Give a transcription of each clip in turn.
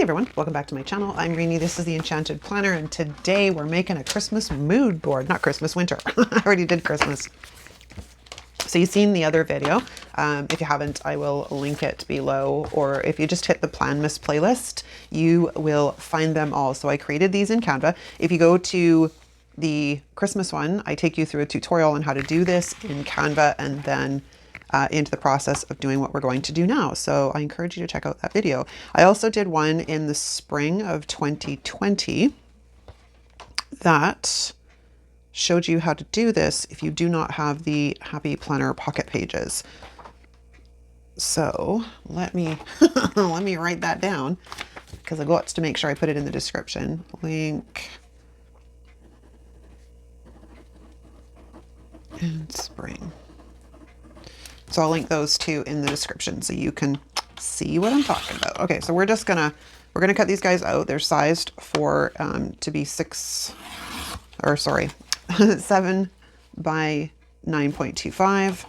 everyone, welcome back to my channel. I'm Rini, this is the Enchanted Planner, and today we're making a Christmas mood board. Not Christmas, winter. I already did Christmas. So you've seen the other video. If you haven't, I will link it below, or if you just hit the Planmas playlist, you will find them all. So I created these in Canva. If you go to the Christmas one, I take you through a tutorial on how to do this in Canva and then into the process of doing what we're going to do now. So I encourage you to check out that video. I also did one in the spring of 2020 that showed you how to do this if you do not have the Happy Planner pocket pages. So let me let me write that down because I got to make sure I put it in the description. Link and spring. So I'll link those two in the description so you can see what I'm talking about. Okay, so we're gonna cut these guys out. They're sized for to be 7 by 9.25,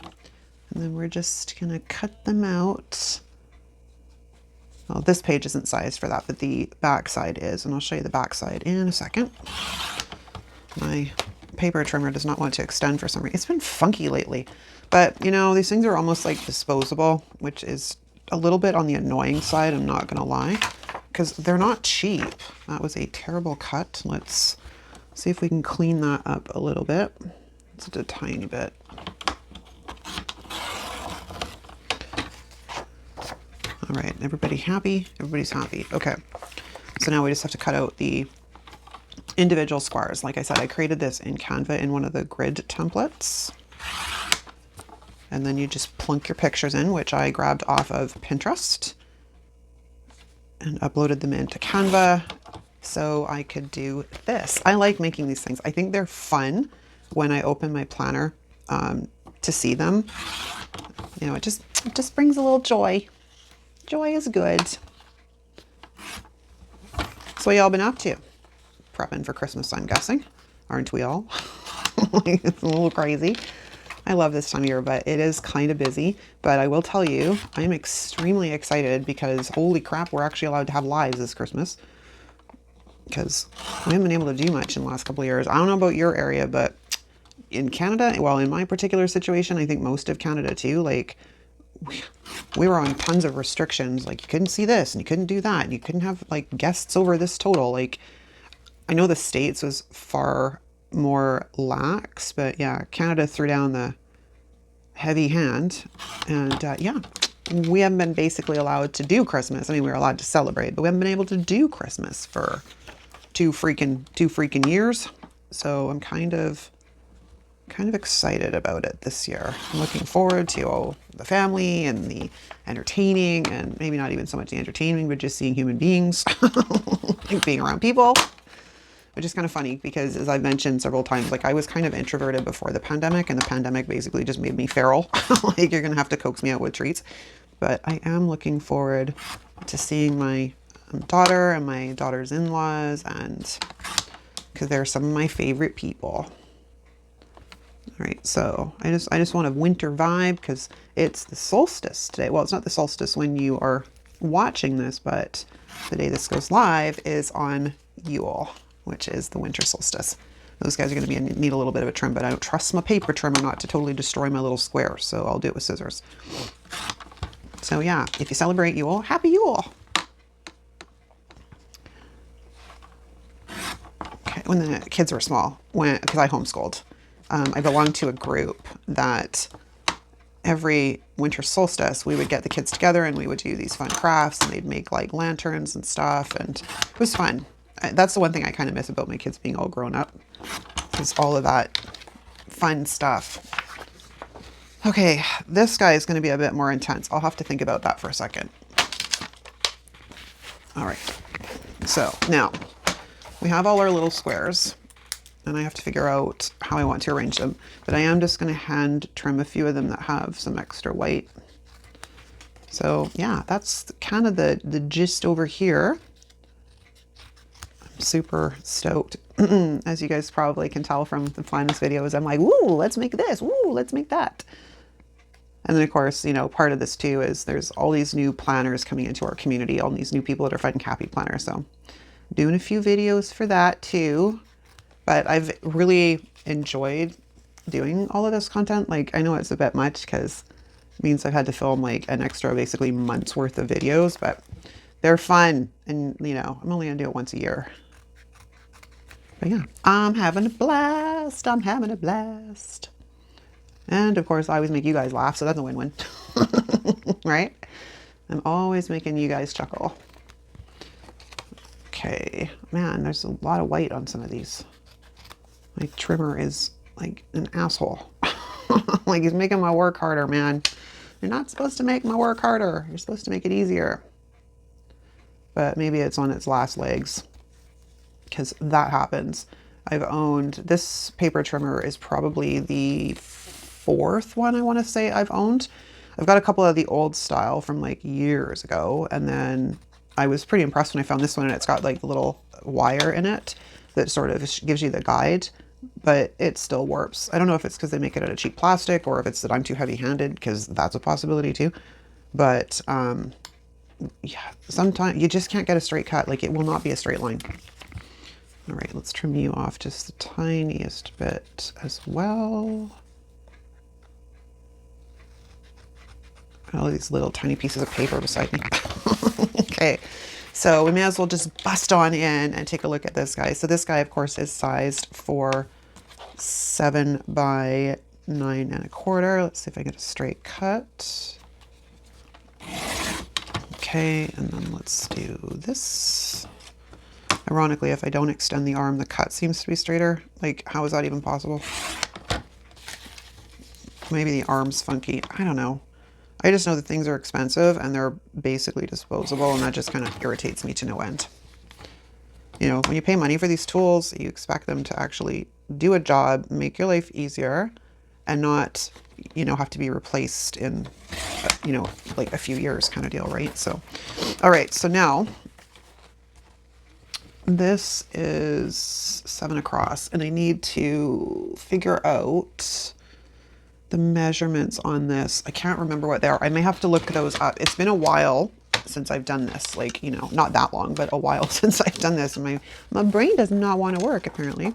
and then we're just gonna cut them out. Well, this page isn't sized for that, but the back side is, and I'll show you the back side in a second. My paper trimmer does not want to extend for some reason. It's been funky lately. But, you know, these things are almost like disposable, which is a little bit on the annoying side, I'm not going to lie, because they're not cheap. That was a terrible cut. Let's see if we can clean that up a little bit. Just a tiny bit. All right, everybody happy? Everybody's happy. Okay, so now we just have to cut out the individual squares. Like I said, I created this in Canva in one of the grid templates. And then you just plunk your pictures in, which I grabbed off of Pinterest and uploaded them into Canva so I could do this. I like making these things. I think they're fun when I open my planner to see them. You know, it just brings a little joy. Joy is good. So what y'all been up to? Prepping for Christmas, I'm guessing. Aren't we all? It's a little crazy. I love this time of year, but it is kind of busy. But I will tell you, I'm extremely excited because holy crap, we're actually allowed to have lives this Christmas. Because we haven't been able to do much in the last couple of years. I don't know about your area, but in Canada, well, in my particular situation, I think most of Canada too, like we were on tons of restrictions. Like you couldn't see this and you couldn't do that. And you couldn't have like guests over this total. Like I know the States was far more lax, but yeah, Canada threw down the heavy hand, and yeah, we haven't been basically allowed to do Christmas. I mean, we were allowed to celebrate, but we haven't been able to do Christmas for two freaking years. So I'm kind of excited about it this year. I'm looking forward to the family and the entertaining, and maybe not even so much the entertaining, but just seeing human beings, like being around people. Which is kind of funny because, as I've mentioned several times, like I was kind of introverted before the pandemic, and the pandemic basically just made me feral. Like you're gonna have to coax me out with treats. But I am looking forward to seeing my daughter and my daughter's in-laws, and because they're some of my favorite people. All right, so I just want a winter vibe because it's the solstice today. Well, it's not the solstice when you are watching this, but the day this goes live is on Yule, which is the winter solstice. Those guys are going to need a little bit of a trim, but I don't trust my paper trimmer not to totally destroy my little square, so I'll do it with scissors. So yeah, if you celebrate Yule, happy Yule! Okay, when the kids were small, because I homeschooled, I belonged to a group that every winter solstice we would get the kids together and we would do these fun crafts, and they'd make like lanterns and stuff, and it was fun. That's the one thing I kind of miss about my kids being all grown up, is all of that fun stuff. Okay, this guy is going to be a bit more intense. I'll have to think about that for a second. All right, so now we have all our little squares, and I have to figure out how I want to arrange them. But I am just going to hand trim a few of them that have some extra white. So yeah, that's kind of the gist over here. Super stoked. As you guys probably can tell from the Planmas videos, I'm like, woo, let's make this, woo, let's make that. And then of course, you know, part of this too is there's all these new planners coming into our community, all these new people that are finding Happy Planner. So doing a few videos for that too. But I've really enjoyed doing all of this content. Like, I know it's a bit much because it means I've had to film like an extra basically month's worth of videos, but they're fun. And you know, I'm only gonna do it once a year. But yeah, I'm having a blast. I'm having a blast. And of course, I always make you guys laugh, so that's a win-win. Right? I'm always making you guys chuckle. Okay, man, there's a lot of white on some of these. My trimmer is like an asshole. Like, he's making my work harder, man. You're not supposed to make my work harder. You're supposed to make it easier. But maybe it's on its last legs, because that happens. I've owned this paper trimmer is probably the fourth one I want to say I've owned. I've got a couple of the old style from like years ago, and then I was pretty impressed when I found this one, and it's got like a little wire in it that sort of gives you the guide, but it still warps. I don't know if it's because they make it out of cheap plastic or if it's that I'm too heavy-handed, because that's a possibility too. But yeah, sometimes you just can't get a straight cut. Like, it will not be a straight line. All right, let's trim you off just the tiniest bit as well. All these little tiny pieces of paper beside me. Okay, so we may as well just bust on in and take a look at this guy. So this guy, of course, is sized for 7 by 9¼ Let's see if I get a straight cut. Okay, and then let's do this. Ironically, if I don't extend the arm, the cut seems to be straighter. Like, how is that even possible? Maybe the arm's funky. I don't know. I just know that things are expensive and they're basically disposable, and that just kind of irritates me to no end. You know, when you pay money for these tools, you expect them to actually do a job, make your life easier, and not, you know, have to be replaced in, you know, like a few years kind of deal, right? So, all right, so now this is 7 across, and I need to figure out the measurements on this. I can't remember what they are. I may have to look those up. It's been a while since I've done this, like, you know, not that long, but a while since I've done this, and my brain does not want to work apparently.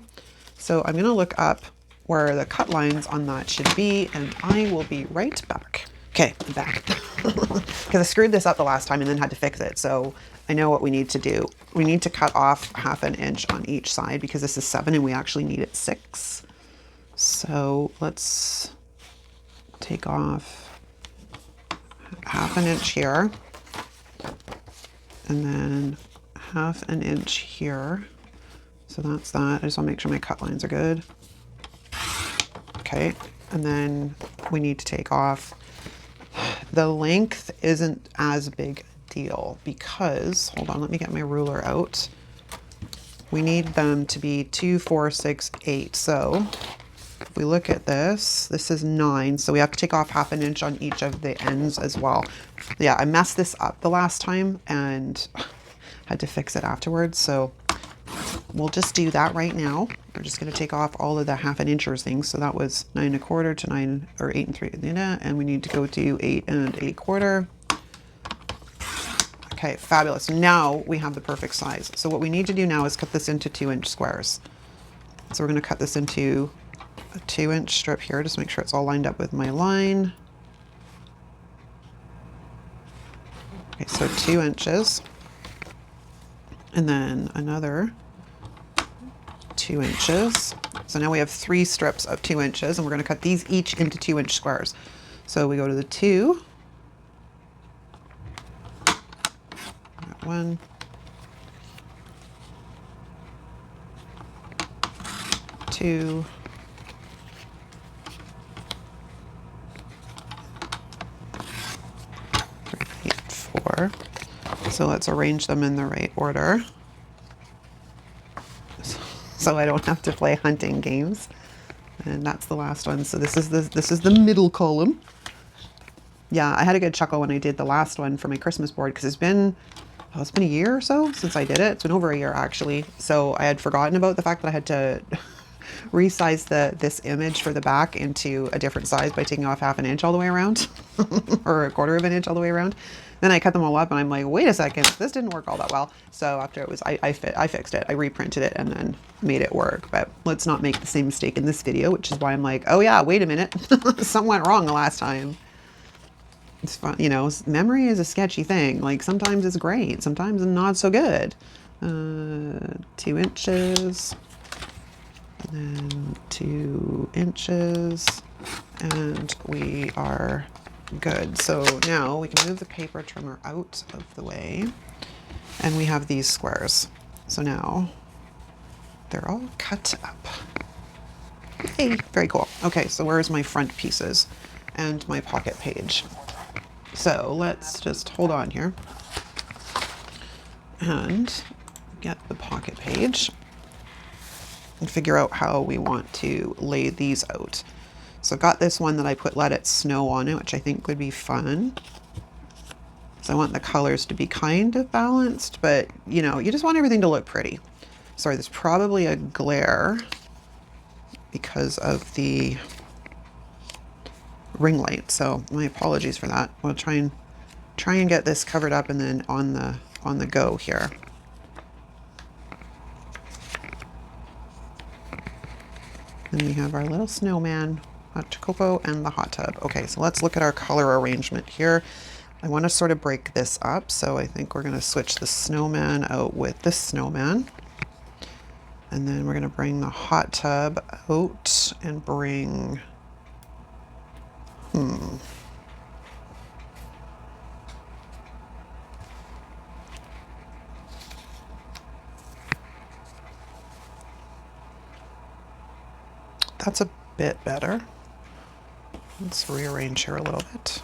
So I'm gonna look up where the cut lines on that should be, and I will be right back. Okay, I'm back. Because I screwed this up the last time and then had to fix it. So I know what we need to do. We need to cut off 1/2 inch on each side, because this is 7 and we actually need it 6. So let's take off 1/2 inch here, and then 1/2 inch here. So that's that. I just want to make sure my cut lines are good. Okay, and then we need to take off. The length isn't as big a deal because, hold on, let me get my ruler out. We need them to be 2, 4, 6, 8. So if we look at this, this is 9, so we have to take off 1/2 inch on each of the ends as well. Yeah, I messed this up the last time and had to fix it afterwards, so we'll just do that right now. We're just going to take off all of the 1/2 inchers things. So that was 9 1/4 to 9, or 8 3, and we need to go to 8 8/4. Okay, fabulous. Now we have the perfect size. So what we need to do now is cut this into 2-inch squares. So we're going to cut this into a 2-inch strip here. Just make sure it's all lined up with my line. Okay, so 2 inches. And then another 2 inches. So now we have 3 strips of 2 inches, and we're going to cut these each into 2-inch squares. So we go to the 2. Got 1. 2. 3, 4. So let's arrange them in the right order, so I don't have to play hunting games. And that's the last one. So this is the middle column. Yeah, I had a good chuckle when I did the last one for my Christmas board, because it's been a year or so since I did it. It's been over a year actually. So I had forgotten about the fact that I had to resize this image for the back into a different size by taking off 1/2 inch all the way around or 1/4 inch all the way around. Then I cut them all up and I'm like, wait a second, this didn't work all that well. So after it was, I fixed it. I reprinted it and then made it work. But let's not make the same mistake in this video, which is why I'm like, oh yeah, wait a minute. Something went wrong the last time. It's fun, you know, memory is a sketchy thing. Like sometimes it's great, sometimes not so good. 2 inches, and then 2 inches, and we are good. So now we can move the paper trimmer out of the way, and we have these squares. So now they're all cut up. Yay, very cool. Okay, so where's my front pieces and my pocket page? So let's just hold on here and get the pocket page and figure out how we want to lay these out. So I've got this one that I put Let It Snow on it, which I think would be fun. So I want the colors to be kind of balanced, but you know, you just want everything to look pretty. Sorry, there's probably a glare because of the ring light, so my apologies for that. We'll try and get this covered up and then on the go here. Then we have our little snowman, hot cocoa, and the hot tub. Okay, so let's look at our color arrangement here. I want to sort of break this up, so I think we're going to switch the snowman out with the snowman. And then we're going to bring the hot tub out and bring that's a bit better. Let's rearrange here a little bit.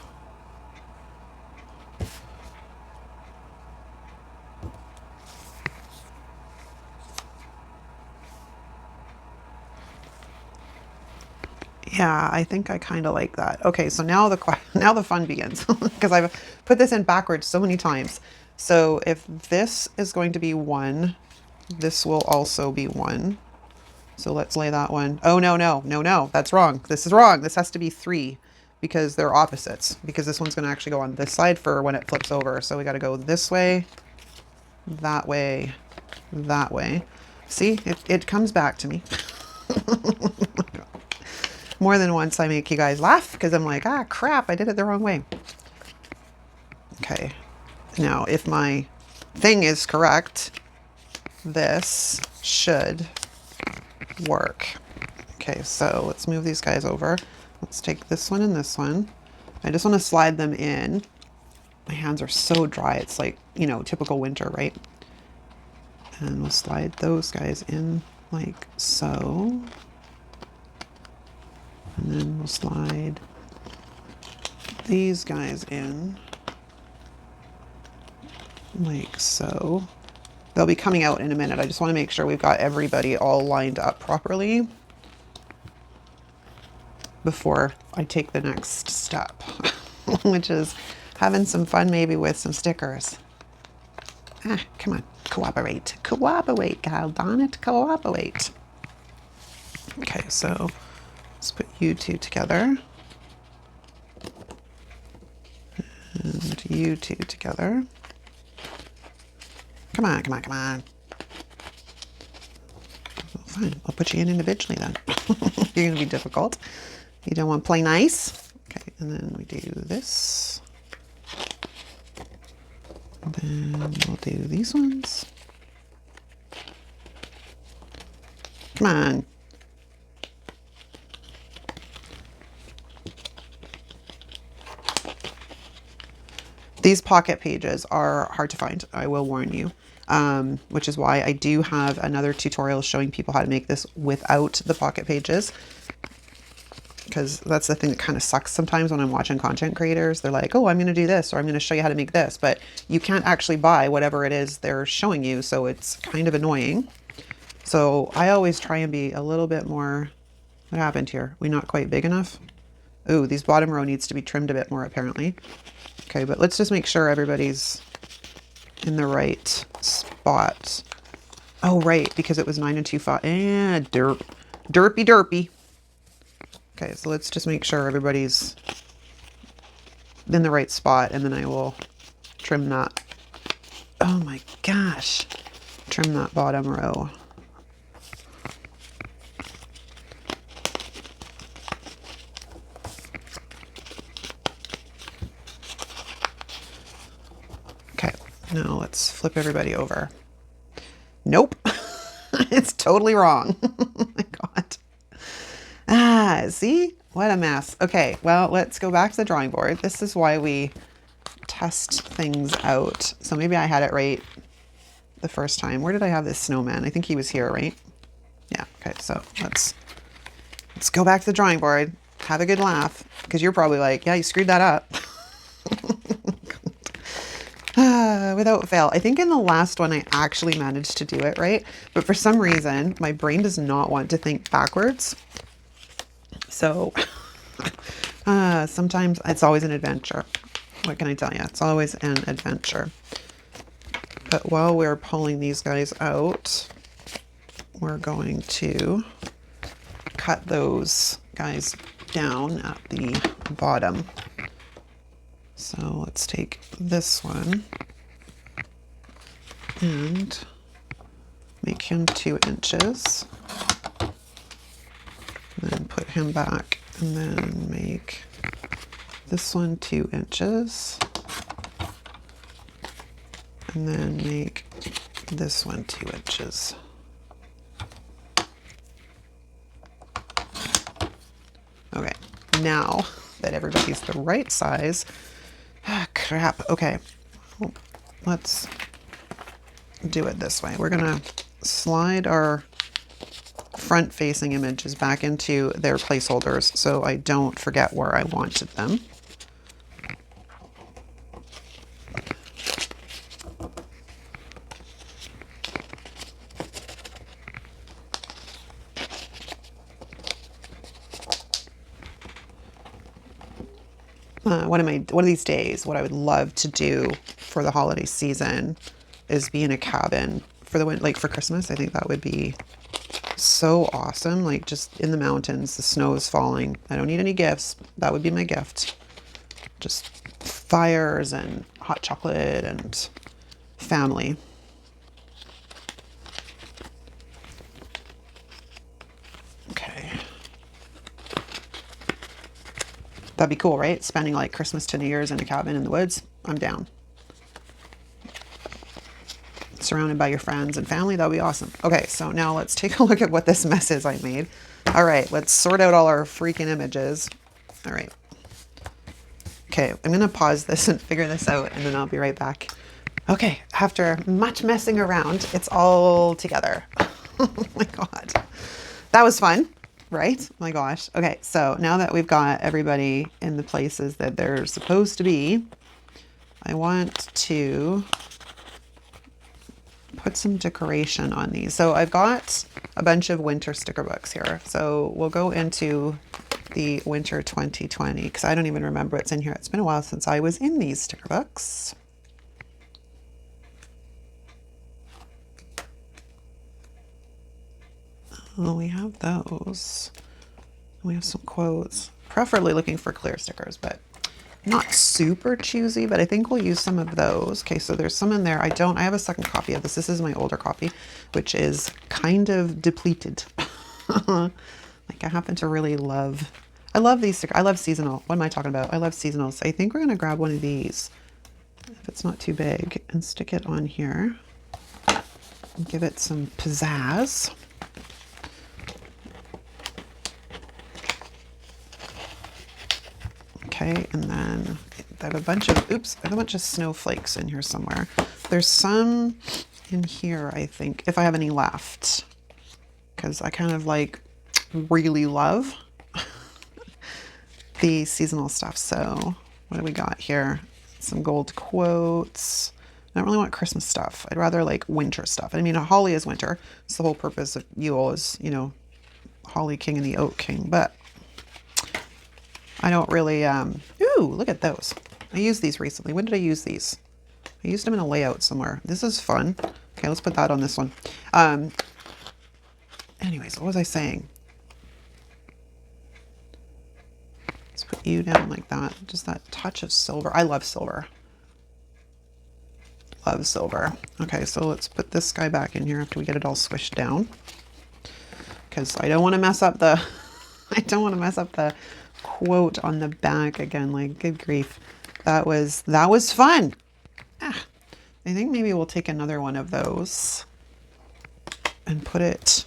Yeah, I think I kind of like that. Okay, so now the fun begins because I've put this in backwards so many times. So if this is going to be 1, this will also be 1. So let's lay that one. Oh, no, that's wrong. This is wrong. This has to be 3 because they're opposites, because this one's going to actually go on this side for when it flips over. So we got to go this way, that way, that way. See, it comes back to me. More than once I make you guys laugh because I'm like, ah, crap, I did it the wrong way. Okay, now if my thing is correct, this should work. Okay, so let's move these guys over. Let's take this one and this one. I just want to slide them in. My hands are so dry. It's like, you know, typical winter, right? And we'll slide those guys in like so. And then we'll slide these guys in like so. They'll be coming out in a minute. I just want to make sure we've got everybody all lined up properly before I take the next step, which is having some fun maybe with some stickers. Ah, come on, cooperate. Cooperate, God darn it, cooperate. Okay, so let's put you two together. And you two together. Come on, come on, come on. Well, fine, I'll put you in individually then. You're gonna be difficult. You don't want to play nice. Okay, and then we do this. And then we'll do these ones. Come on. These pocket pages are hard to find, I will warn you, which is why I do have another tutorial showing people how to make this without the pocket pages, because that's the thing that kind of sucks sometimes when I'm watching content creators. They're like, oh, I'm going to do this, or I'm going to show you how to make this, but you can't actually buy whatever it is they're showing you, so it's kind of annoying. So I always try and be a little bit more, what happened here? We not quite big enough? Ooh, these bottom row needs to be trimmed a bit more apparently. Okay, but let's just make sure everybody's in the right spot. Oh, right, because it was 9 and 2/5. Derp. Derpy derpy. Okay, so let's just make sure everybody's in the right spot, and then I will trim that. Oh my gosh. Trim that bottom row. Okay, now let's flip everybody over. Nope. It's totally wrong. Oh my God. Ah, see? What a mess. Okay, well, let's go back to the drawing board. This is why we test things out. So maybe I had it right the first time. Where did I have this snowman? I think he was here, right? Yeah, okay, so let's go back to the drawing board. Have a good laugh, because you're probably like, yeah, you screwed that up. Without fail. I think in the last one I actually managed to do it right, but for some reason my brain does not want to think backwards. So sometimes it's always an adventure. What can I tell you? It's always an adventure. But while we're pulling these guys out, we're going to cut those guys down at the bottom. So let's take this one and make him 2 inches. And then put him back, and then make this one 2 inches. And then make this one 2 inches. Okay, now that everybody's the right size, crap, okay, let's do it this way. We're gonna slide our front facing images back into their placeholders so I don't forget where I wanted them. One of these days, what I would love to do for the holiday season is be in a cabin for the like for Christmas. I think that would be so awesome. Like just in the mountains, the snow is falling. I don't need any gifts. That would be my gift. Just fires and hot chocolate and family. Okay. That'd be cool, right? Spending like Christmas to New Year's in a cabin in the woods. I'm down. Surrounded by your friends and family. That would be awesome. Okay, so now let's take a look at what this mess is I made. All right, let's sort out all our freaking images. All right. Okay, I'm going to pause this and figure this out, and then I'll be right back. Okay, after much messing around, it's all together. Oh my God. That was fun. Right? Oh my gosh. Okay, so now that we've got everybody in the places that they're supposed to be, I want to put some decoration on these. So I've got a bunch of winter sticker books here. So we'll go into the winter 2020 because I don't even remember what's in here. It's been a while since I was in these sticker books. Oh, we have those. We have some quotes, preferably looking for clear stickers, but not super choosy, but I think we'll use some of those. Okay, so there's some in there. I have a second copy of this. This is my older copy, which is kind of depleted. Like I happen to really love, I love these stickers. I love seasonal. What am I talking about? I love seasonals. I think we're gonna grab one of these, if it's not too big, and stick it on here and give it some pizzazz. Okay, and then I have a bunch of snowflakes in here somewhere. There's some in here, I think, if I have any left, because I kind of like really love the seasonal stuff. So what do we got here? Some gold quotes. I don't really want Christmas stuff. I'd rather like winter stuff. I mean, holly is winter. It's the whole purpose of Yule is, you know, Holly King and the Oak King, but I don't really, ooh, look at those. I used these recently. When did I use these? I used them in a layout somewhere. This is fun. Okay, let's put that on this one. Anyways, what was I saying? put you down like that. Just that touch of silver. I love silver. Love silver. Okay, so let's put this guy back in here after we get it all squished down. Because I don't want to mess up the I don't want to mess up the quote on the back again. Like, good grief. That was fun. Ah, I think maybe we'll take another one of those and put it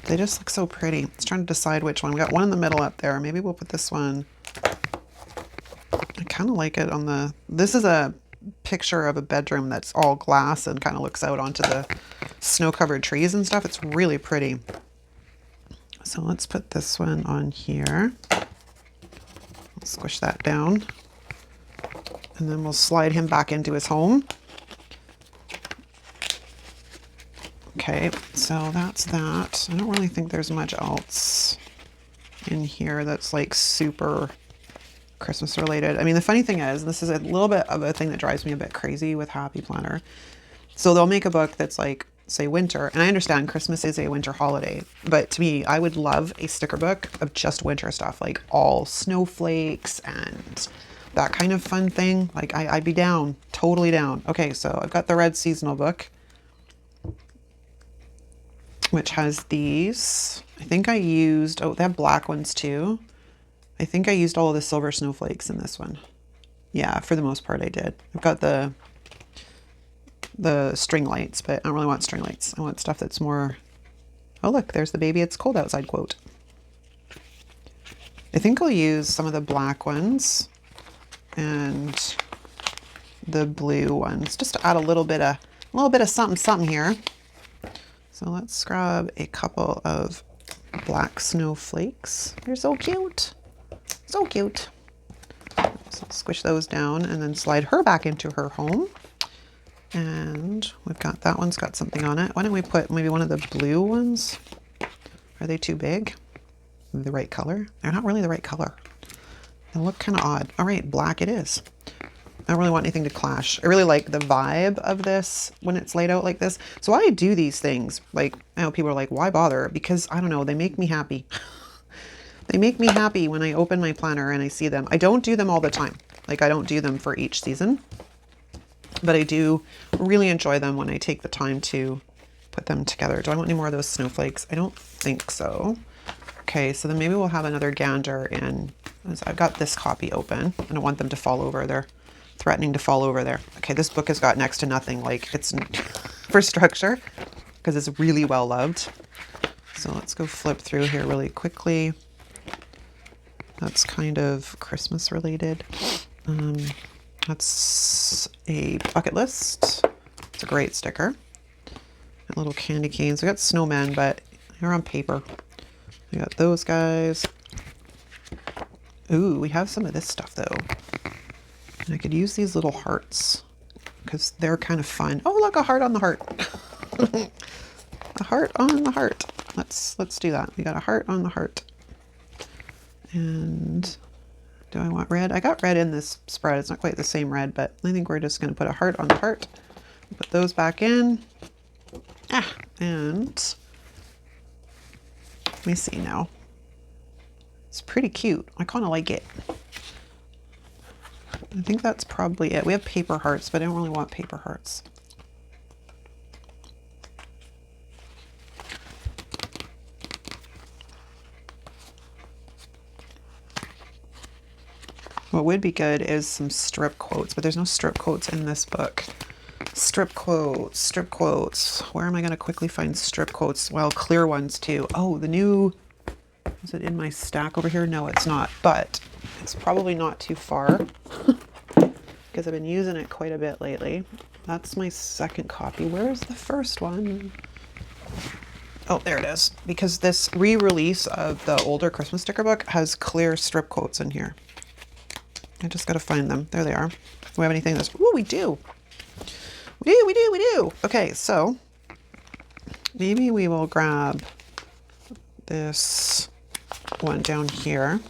they just look so pretty. I was trying to decide which one. We got one in the middle up there. Maybe we'll put this one. I kind of like it on the, this is a picture of a bedroom that's all glass and kind of looks out onto the snow-covered trees and stuff. It's really pretty. So let's put this one on here. Squish that down. And then we'll slide him back into his home. Okay, so that's that. I don't really think there's much else in here that's like super Christmas related. I mean, the funny thing is, this is a little bit of a thing that drives me a bit crazy with Happy Planner. So they'll make a book that's like, say, winter. And I understand Christmas is a winter holiday. But to me, I would love a sticker book of just winter stuff, like all snowflakes and that kind of fun thing. Like, I'd be down, totally down. Okay, so I've got the red seasonal book, which has these. I think I used, oh, they have black ones too. I think I used all of the silver snowflakes in this one. Yeah, for the most part I did. I've got the string lights, but I don't really want string lights. I want stuff that's more, oh look, there's the baby it's cold outside quote. I think I'll use some of the black ones and the blue ones just to add a little bit of something here. So let's grab a couple of black snowflakes. They're so cute. So cute. So squish those down and then slide her back into her home. And we've got, that one's got something on it. Why don't we put maybe one of the blue ones? Are they too big? The right color? They're not really the right color. They look kind of odd. All right, black it is. I don't really want anything to clash. I really like the vibe of this when it's laid out like this. So I do these things. Like, I know people are like, why bother? Because, I don't know, they make me happy. They make me happy when I open my planner and I see them. I don't do them all the time. Like, I don't do them for each season. But I do really enjoy them when I take the time to put them together. Do I want any more of those snowflakes? I don't think so. Okay, so then maybe we'll have another gander in. I've got this copy open. I don't want them to fall over. They're threatening to fall over there. Okay, this book has got next to nothing. Like, it's for structure because it's really well loved. So let's go flip through here really quickly. That's kind of Christmas related. That's a bucket list. It's a great sticker. And little candy canes. We got snowmen, but they're on paper. We got those guys. Ooh, we have some of this stuff though. And I could use these little hearts because they're kind of fun. Oh, look, a heart on the heart. A heart on the heart. Let's do that. We got a heart on the heart. And do I want red? I got red in this spread. It's not quite the same red, but I think we're just going to put a heart on the heart. Put those back in. And let me see now. It's pretty cute. I kind of like it. I think that's probably it. We have paper hearts, but I don't really want paper hearts. What would be good is some strip quotes, but there's no strip quotes in this book. Strip quotes, strip quotes. Where am I going to quickly find strip quotes? Well, clear ones too. Oh, the new, is it in my stack over here? No, it's not, but it's probably not too far because I've been using it quite a bit lately. That's my second copy. Where's the first one? Oh, there it is. Because this re-release of the older Christmas sticker book has clear strip quotes in here. I just got to find them. There they are. Do we have anything that's, ooh, we do. We do. Okay, so maybe we will grab this one down here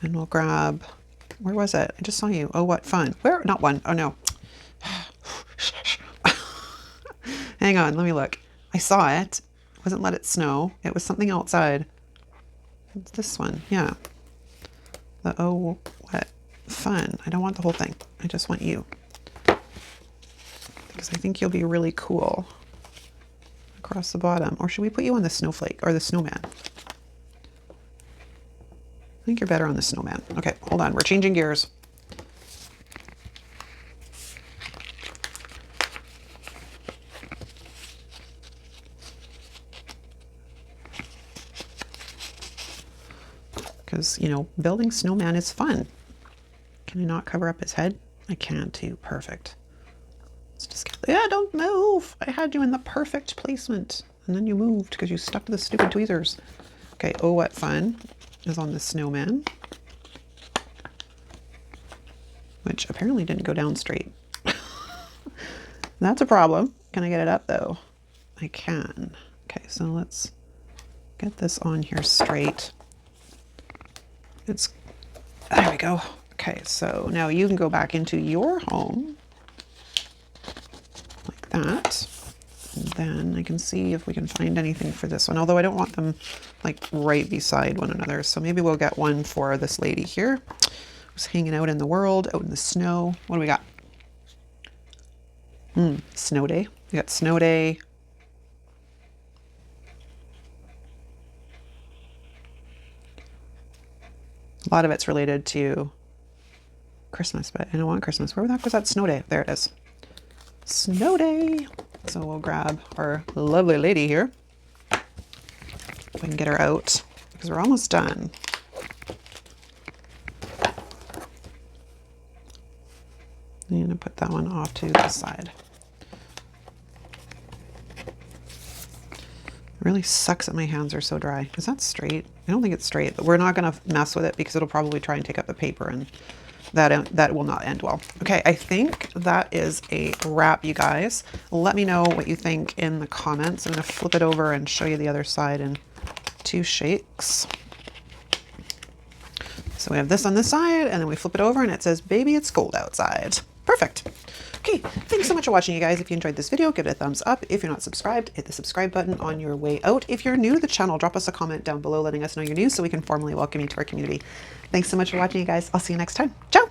and we'll grab, where was it? I just saw you. Oh, what fun. Where? Not one. Oh, no. Hang on, let me look. I saw it. It wasn't Let It Snow. It was something outside. It's this one. Yeah. The oh, what fun. I don't want the whole thing. I just want you. Because I think you'll be really cool across the bottom. Or should we put you on the snowflake or the snowman? I think you're better on the snowman. Okay, hold on. We're changing gears. Because, you know, building snowman is fun. Can I not cover up his head? I can too. Perfect. Let's just get, yeah, don't move. I had you in the perfect placement. And then you moved because you stuck to the stupid tweezers. Okay, oh, what fun is on the snowman. Which apparently didn't go down straight. That's a problem. Can I get it up though? I can. Okay, so let's get this on here straight. There we go. Okay, so now you can go back into your home like that. And then I can see if we can find anything for this one, although I don't want them like right beside one another. So maybe we'll get one for this lady here who's hanging out in the world, out in the snow. What do we got? Snow day. We got snow day. A lot of it's related to Christmas, but I don't want Christmas. Where the heck was that snow day? There it is. Snow day. So we'll grab our lovely lady here. If I can get her out, because we're almost done. I'm going to put that one off to the side. It really sucks that my hands are so dry. Is that straight? I don't think it's straight, but we're not going to mess with it because it'll probably try and take up the paper, and that will not end well. Okay, I think that is a wrap, you guys. Let me know what you think in the comments. I'm going to flip it over and show you the other side in 2 shakes. So we have this on this side, and then we flip it over and it says, "Baby, it's cold outside." Perfect. Okay, thanks so much for watching, you guys. If you enjoyed this video, give it a thumbs up. If you're not subscribed, hit the subscribe button on your way out. If you're new to the channel, drop us a comment down below letting us know you're new so we can formally welcome you to our community. Thanks so much for watching, you guys. I'll see you next time. Ciao!